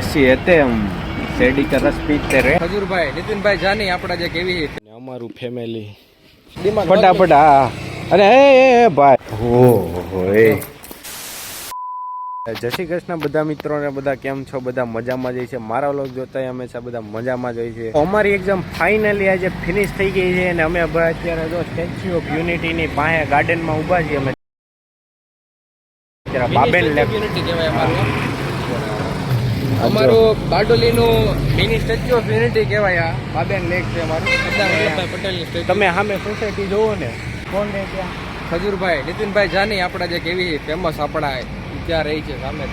ऐसी रहते हम शेरडी का रस पीते रहे। खजूर भाई नितिन भाई जानी આપડા જે કેવી અમારું ફેમિલી ફટાફટ અરે એ ભાઈ હો જય શ્રી કૃષ્ણ બધા મિત્રોને બધા કેમ છો? બધા મજામાં જ છે. મારા વ્લોગ જોતા હંમેશા બધા મજામાં જ હોય છે. અમારી એક્ઝામ ફાઇનલી આજે ફિનિશ થઈ ગઈ છે અને અમે અત્યારે જો સ્ટેચ્યુ ઓફ યુનિટીની પાસે ગાર્ડનમાં ઊભા છીએ. અમે બાબેન યુનિટી કહેવાય અમારું બારડોલીનું મિની સ્ટેચ્યુ ઓફ યુનિટી કહેવાય. આ બાબેન લેક છે અમારું સરદાર વલ્લભભાઈ પટેલની સ્ટેચ્યુ. તમે સામે સોસાયટી જોવો ને કોણ રહે ત્યાં? ખજૂરભાઈ નિતિનભાઈ જાની આપણા જે કેવી ફેમસ આપણા ત્યાં રહી છે સામે.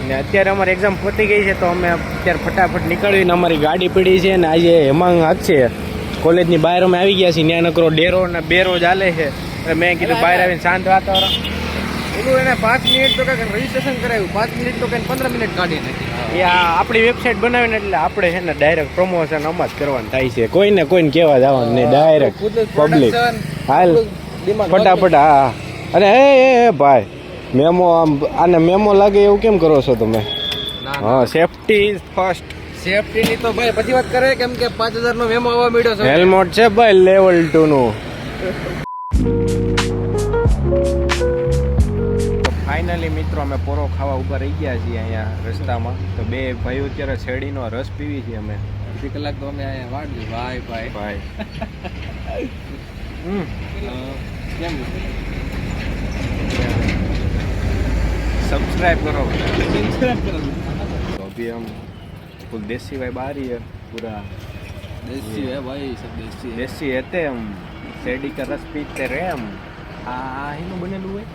અને અત્યારે અમારી એક્ઝામ પતી ગઈ છે તો અમે અત્યારે ફટાફટ નીકળીને અમારી ગાડી પડી છે ને આજે હેમાંગ હાથ છે કોલેજની બહાર અમે આવી ગયા છીએ. ત્યાં નકરો ડેરો ને બેરો ચાલે છે એટલે મેં કીધું બહાર આવીને શાંત વાતાવરણ. એનું એને 5 મિનિટ તો કંઈક રજીસ્ટ્રેશન કરાવ્યું, 5 મિનિટ તો કંઈક 15 મિનિટ કાઢી નાખી. એ આપણી વેબસાઇટ બનાવીને એટલે આપણે છે ને ડાયરેક્ટ પ્રમોશન આમાં જ કરવાનું થાય છે. કોઈને કહેવા જવાનું નહીં, ડાયરેક્ટ પબ્લિક હાલ ફટાફટ. હા અરે એ ભાઈ મેમો આને મેમો લાગે એવું કેમ કરો છો તમે? હા સેફટી ફર્સ્ટ. સેફટીની તો ભાઈ પછી વાત કરે કેમ કે 5000 નો મેમો આવવા મળ્યો છે. હેલ્મેટ છે ભાઈ લેવલ 2 નું. ફાઇનલી મિત્રો અમે પોરો ખાવા ઉપર રહી ગયા છીએ અહીંયા રસ્તામાં. તો બે ભાઈઓ અત્યારે શેરડીનો રસ પીવી છીએ અમે. અડધી કલાક તો અમે અહીંયા વાળ્યું ભાઈ. કેમ सब्सक्राइब करो तो अभी हम फुल देसी भाई बाहर ही है पूरा देसी है भाई, सब देसी रहते हम शेरडी का रस पीते रहे हम. हीનું બનેલું હોય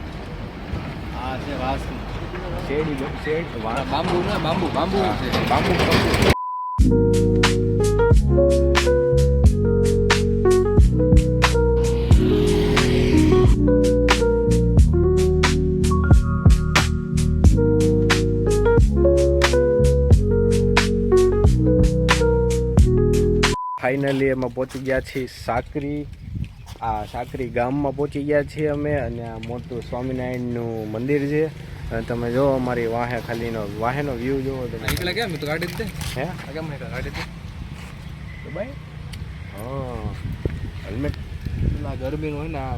આ છે વાસ શેરડી બાંબુ છે બાંબુ ફાઇનલી એમાં પહોંચી ગયા છીએ સાકરી ગામમાં પહોંચી ગયા છીએ અમે. અને આ મોટું સ્વામિનારાયણનું મંદિર છે અને તમે જો અમારી વાહેનો વ્યૂ જોવો તમે. એટલે કેમ તો ગાડી દે હે કેમ ગાડી દે તો ભાઈ હા હેલ્મેટ ના ગરમીનું હોય ને આ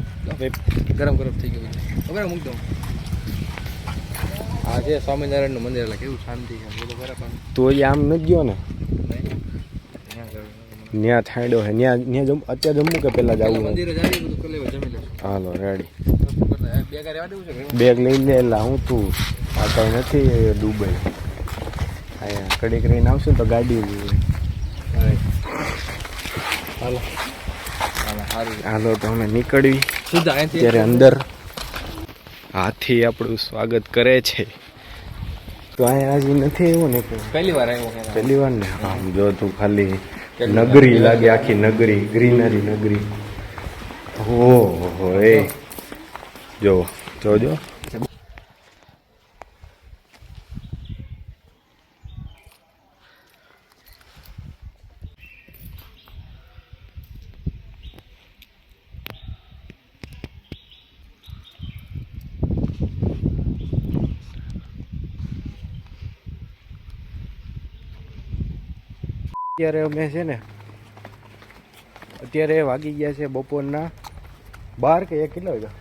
ગરમ થઈ ગયું ખબર મૂક દઉં. આ છે સ્વામિનારાયણનું મંદિર એટલે કેવું શાંતિ છે બધું બરાબર. તો એ આમ નથી ગયો ને ત્યાં થાંડો છે ત્યાં અત્યારે જમવું કે પહેલાં જવું? મંદિરે જમી લે. હાલો રેડી. બેગ રહેવા દેવું છે? બેગ લઈ લે એટલે હું તું આ કંઈ નથી દુબઈ અહીંયા કડીક રહીને આવશું તો ગાડી હાલો હાલો તો અમે નીકળવી ત્યારે અંદર હાથી આપણું સ્વાગત કરે છે. તો અહીંયા હજી નથી આવ્યો ને? પહેલી વાર આવ્યો. પહેલી વાર ને? આમ જો તું ખાલી નગરી લાગે, આખી નગરી, ગ્રીનરી નગરી. હો એ જોજો. અત્યારે અમે છે ને અત્યારે વાગી ગયા છે બપોરના 12 કે કેટલા વાગ્યા?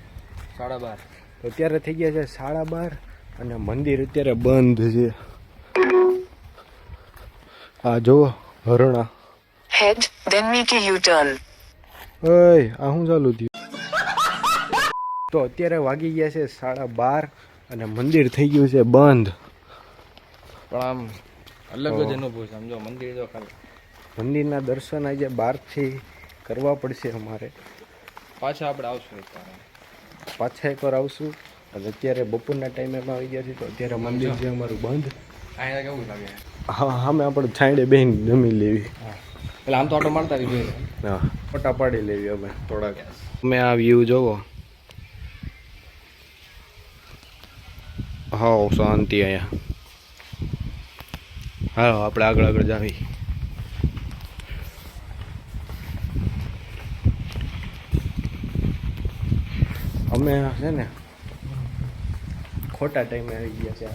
12:30. તો અત્યારે થઈ ગયા છે 12:30 અને મંદિર અત્યારે બંધ છે. આ જુઓ હરણા head then make a U-turn. આ શું ચાલુ થયું? તો અત્યારે વાગી ગયા છે 12:30 અને મંદિર થઈ ગયું છે બંધ. પણ આમ અલગ જ અનુભવ સમજો. મંદિર જો ખાલી મંદિરના દર્શન આજે બહારથી કરવા પડશે અમારે. પાછા આપણે આવશું પાછા એકવાર આવશું. અને અત્યારે બપોરના ટાઈમેમાં આવી ગયા છે તો અત્યારે મંદિર છે અમારું બંધ. અહીંયા કેવું લાગે? હા અમે આપણે છાંયડે બેન જમી લેવી. એટલે આમ તો ઓટો મારતા આવી જોઈએ. હા ફોટા પાડી લેવી અમે થોડાક. અમે આ વ્યૂ જોવો. હા શાંતિ અહીંયા. હાલો આપણે આગળ જાવી. અમે છે ને ખોટા ટાઈમે આવી ગયા છે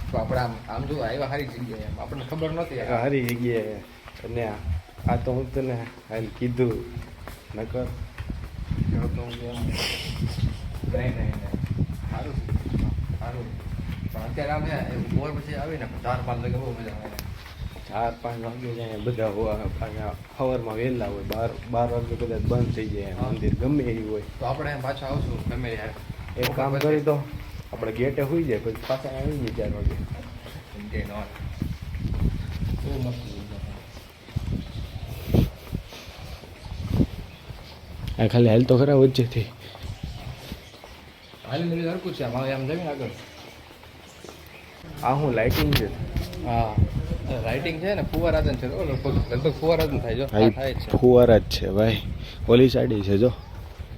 તો આપણે આમ જો આવ્યા સારી જગ્યાએ એમ આપણને ખબર નહોતી હારી જગ્યાએ અને આ તો હું તને હાલ કીધું નકર તો હું નહીં સારું સારું પણ અત્યારે આમ છે બોર પછી આવીને 4-5 વાગે બહુ મજા આવે 4-5 વાગે જાય બધા અહીંયા સવારમાં વહેલા હોય 12 વાગે કદાચ બંધ થઈ જાય મંદિર ગમે એવું હોય તો આપણે પાછા આવશું ફેમિલી હારે એક કામ કરી તો આપણે ગેટે હોઈ જાય પછી પાછા આવી જાય 4 વાગે બહુ મસ્ત આ ખાલી હાલ તો ખરા વચ્ચેથી હાલી મેલી હરકું છે આમ જમીન આગળ આ હું લાઇટિંગ છે હા રાઇટિંગ છે ને ફુવારાદન છે લગભગ ફુવારાદન થાય જો હા, થાય જ છે ફુવારા જ છે ભાઈ ઓલી સાઈડ છે જો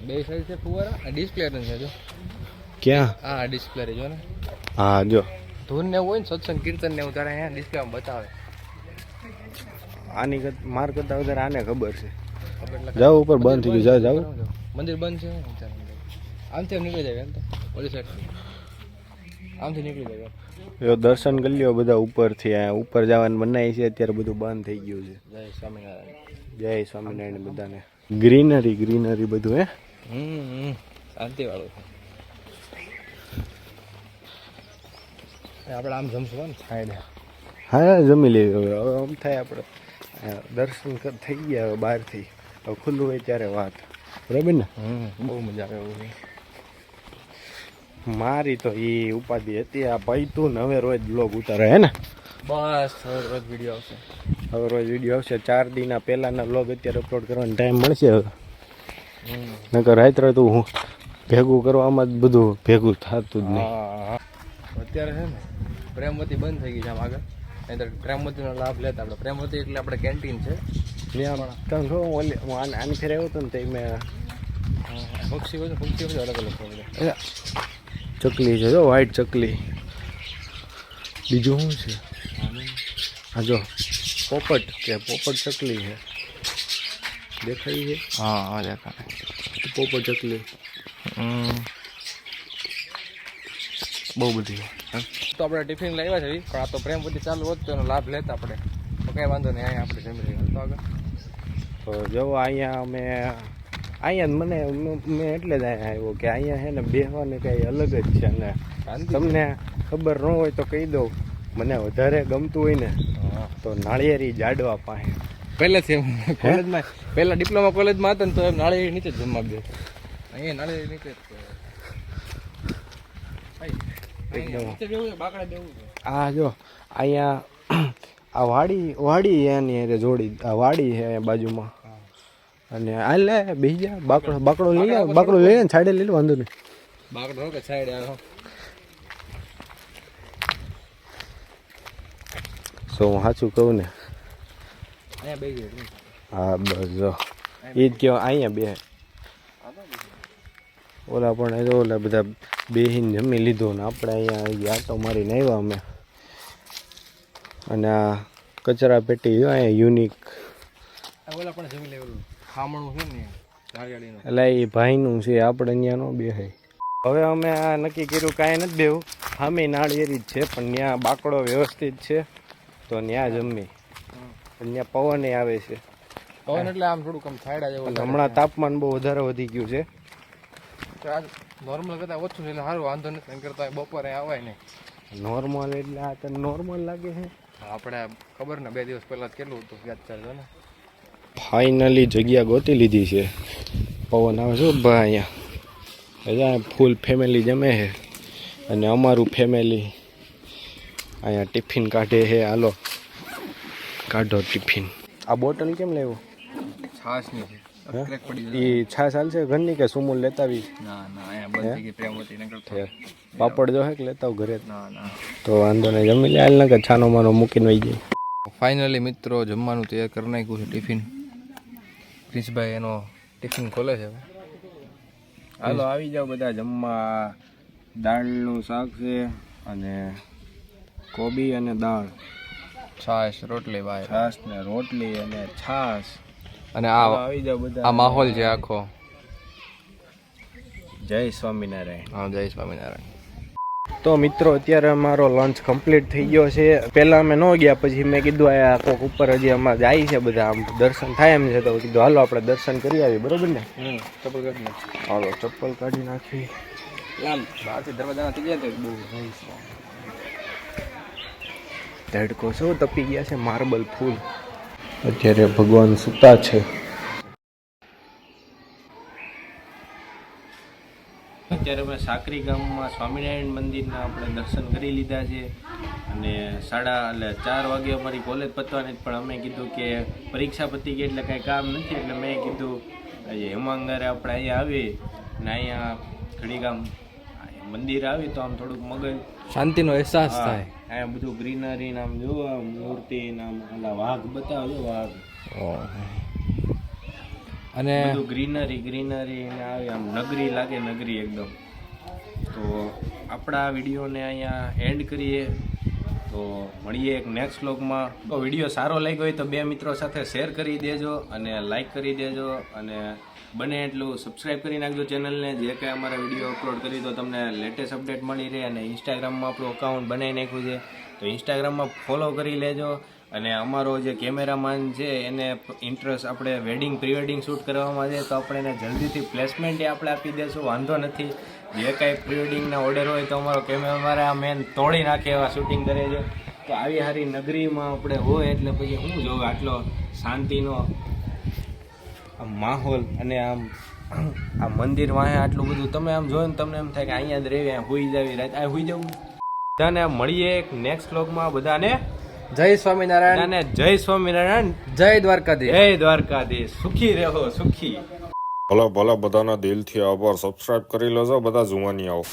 બે સાઈડ છે ફુવારા આ ડિસ્પ્લે છે જો ક્યાં હા ડિસ્પ્લે જો ને હા જો ધૂન ને એવું હોય ને સત્સંગ કીર્તન ને એવું તારે અહીંયા ડિસ્પ્લેમાં બતાવે આની માર કરતા વધારે આને ખબર છે ખબર એટલે જાઓ ઉપર બંધ થઈ ગયું જાઓ મંદિર બંધ છે આમથી નીકળી જાય એમ તો ઓલી સાઈડ આમથી નીકળી જાય જો દર્શન કરી લ્યો બધા ઉપરથી આ ઉપર જવાનું બનાવી છે અત્યારે બધું બંધ થઈ ગયું છે જય સ્વામિનારાયણ જય સ્વામિનારાયણ બધાને ગ્રીનરી બધું હે શાંતિ વાળું છે આપણે આમ જમશું ને સાઈડ હા જમી લેવી હવે આમ થાય આપણે દર્શન થઈ ગયા હવે બહારથી હવે ખુલ્લું હોય ત્યારે વાત બરાબર ને બહુ મજા આવે એવું મારી તો એ ઉપાધિ હતી આ ભાઈ તું ને હવે રોજ બ્લોગ ઉતારે હે ને બસ રોજ વિડીયો આવશે હવે રોજ વિડીયો આવશે 4 દિના પહેલાના બ્લોગ અત્યારે અપલોડ કરવાનો ટાઈમ મળશે હવે નકર રાત્રે તું હું ભેગું કરવામાં જ બધું ભેગું થતું જ નહીં હા અત્યારે છે ને પ્રેમવતી બંધ થઈ ગઈ છે આમ આગળ નહીં પ્રેમવતીનો લાભ લેતા આપણે પ્રેમવતી એટલે આપણે કેન્ટીન છે ત્યાં તમે જો આની ફેર આવ્યો હતો ને તો મેં પક્ષી હોય અલગ અલગ બધા ચકલી છે જો વ્હાઈટ ચકલી બીજું શું છે હા જો પોપટ ચકલી છે દેખાય છે હા દેખાય પોપટ ચકલી બહુ બધી તો આપણે ટિફિન લાવ્યા છે પણ આ તો પ્રેમવતી ચાલુ હોત તો એનો લાભ લેતા આપણે તો કંઈ વાંધો નહીં અહીંયા આપણે જમી લઈએ તો આગળ તો જો અહીંયા મને મેં એટલે જ અહીંયા આવ્યો કે અહીંયા છે ને બેહવાને કંઈ અલગ જ છે ને તમને ખબર ન હોય તો કહી દઉં મને વધારે ગમતું હોય ને તો નાળિયેરી જાડવા પાસે પહેલેથી કોલેજમાં પહેલાં ડિપ્લોમા કોલેજમાં હતા ને તો એમ નાળિયેરી નીચે જ જમવા દે અહીંયા નાળિયેરી નીચે આ જો અહીંયા આ વાડી એની હારે જોડી આ વાડી છે બાજુમાં અને આ લે બીજા બાકડો લઈ લે ને છાડે લઈ લે વાંધો નહીં બાકડો કે સાઈડ આવ્યો સો હું સાચું કહું ને અહીંયા બે ગયો હા બસ જો એ જ કહેવાય અહીંયા બે ઓલા પણ ઓલા બધા બેહીને જમી લીધું ને આપણે અહીંયા આટો મારીને આવ્યા અમે અને આ કચરા પેટી અહીંયા યુનિક ઓલા પણ જમી લેવું ખામણું છે ને નાળિયેરીનું એટલે એ ભાઈનું છે આપણે ત્યાં ન બેહાય હવે અમે આ નક્કી કર્યું કાંઈ નથી દેવું સામે નાળિયેરી જ છે પણ ત્યાં બાકડો વ્યવસ્થિત છે તો ત્યાં જમી ત્યાં પવન આવે છે પવન એટલે આમ થોડુંક આમ છાયડા જેવું હમણાં તાપમાન બહુ વધારે વધી ગયું છે નોર્મલ કરતાં ઓછું છે એટલે સારું વાંધો નથી એમ કરતા બપોરે આવાય નહીં નોર્મલ એટલે આ તને નોર્મલ લાગે છે આપણે ખબર ને 2 દિવસ પહેલાં કેટલું હતું યાદ ચાલતો ને ફાઇનલી જગ્યા ગોતી લીધી છે પવન આવે છે ભાઈ અહીંયા ફૂલ ફેમિલી જમે છે અને અમારું ફેમિલી અહીંયા ટિફિન કાઢે છે હાલો કાઢો ટિફિન આ બોટલ કેમ લેવું છાશની છે ક્રેક પડી એ છાશ હાલશે ઘરની કે સુમુલ લેતા આવી ના અહીંયા બંધ થઈ ગઈ પ્રેમવતી ને કરતા પાપડ જો હે કે લેતા આવું ઘરે ના તો વાંધો નહીં જમી લે હાલ ને કે છાનો માનો મૂકીને વહી જાય ફાઇનલી મિત્રો જમવાનું તૈયાર કરી નાખ્યું છે ટિફિન ક્રિશભાઈ એનો ટિફિન ખોલે છે હાલો આવી જાઓ બધા જમવા દાળનું શાક છે અને કોબી અને દાળ છાશ રોટલી ભાઈ છાશ ને રોટલી અને છાશ અને આવી જાઓ બધા આ માહોલ છે આખો જય સ્વામિનારાયણ હા જય સ્વામિનારાયણ તો મિત્રો અત્યારે અમારો લંચ કમ્પ્લીટ થઈ ગયો છે. પહેલાં અમે ન ગયા, પછી મેં કીધું આ કોક ઉપર હજી અમારે જાય છે બધા, આમ દર્શન થાય એમ છે, તો કીધું હાલો આપણે દર્શન કરી આવીએ. બરોબર ને? ચપ્પલ કાઢી નાખ. હાલો ચપ્પલ કાઢી નાખી. આમ બહારથી દરવાજા થઈ જાય તો બહુ ધડકો શું તપી ગયા છે, માર્બલ ફૂલ. અત્યારે ભગવાન સૂતા છે. અત્યારે અમે સાકરી ગામમાં સ્વામિનારાયણ મંદિરના આપણે દર્શન કરી લીધા છે અને 4:30 વાગે અમારી કોલેજ પતવાની, પણ અમે કીધું કે પરીક્ષા પતી ગઈ એટલે કાંઈ કામ નથી, એટલે મેં કીધું હેમાંગરે આપણે અહીંયા આવી ને અહીંયા ઘડીક આમ મંદિર આવી તો આમ થોડુંક મગજ શાંતિનો અહેસાસ થાય. અહીંયા બધું ગ્રીનરી નામ જોવો, આમ મૂર્તિ નામ ઓલા વાઘ બતાવજો, વાઘ અને બધું ગ્રીનરી ને આવી આમ નગરી લાગે, નગરી એકદમ. તો આપણા વિડીયોને અહીંયા એન્ડ કરીએ, તો મળીએ એક નેક્સ્ટ વ્લોગમાં. તો વિડીયો સારો લાગ્યો હોય તો 2 મિત્રો સાથે શેર કરી દેજો અને લાઈક કરી દેજો અને બને એટલું સબસ્ક્રાઈબ કરી નાખજો ચેનલને. જે કંઈ અમારા વિડીયો અપલોડ કરી તો તમને લેટેસ્ટ અપડેટ મળી રહે. અને ઇન્સ્ટાગ્રામમાં આપણું અકાઉન્ટ બનાવી નાખ્યું છે, તો ઇન્સ્ટાગ્રામમાં ફોલો કરી લેજો. અને અમારો જે કેમેરામેન છે એને ઇન્ટરેસ્ટ આપણે વેડિંગ પ્રી વેડિંગ શૂટ કરવામાં છે, તો આપણે એને જલ્દીથી પ્લેસમેન્ટ આપણે આપી દઈશું, વાંધો નથી. જે કાંઈ પ્રી વેડિંગના ઓર્ડર હોય તો અમારો કેમેરામેન મેન તોડી નાખે એવા શૂટિંગ કરે છે. તો આવી સારી નગરીમાં આપણે હોય એટલે પછી શું જોવે, આટલો શાંતિનો આમ માહોલ અને આમ આ મંદિર વાહે આટલું બધું તમે આમ જોયો ને તમને એમ થાય કે અહીંયા જ રહેવી, અહીંયા હુઈ જાવી, રાત આ હુઈ જવું. બધાને મળીએ એક નેક્સ્ટ વ્લોગમાં. બધાને જય સ્વામિનારાયણ, અને જય સ્વામિનારાયણ, જય દ્વારકાધીશ. જય દ્વારકાધીશ. સુખી રહો, સુખી. ભલા ભલા બધાના દિલથી આભાર. સબસ્ક્રાઇબ કરી લેજો બધા જુવાની આવો.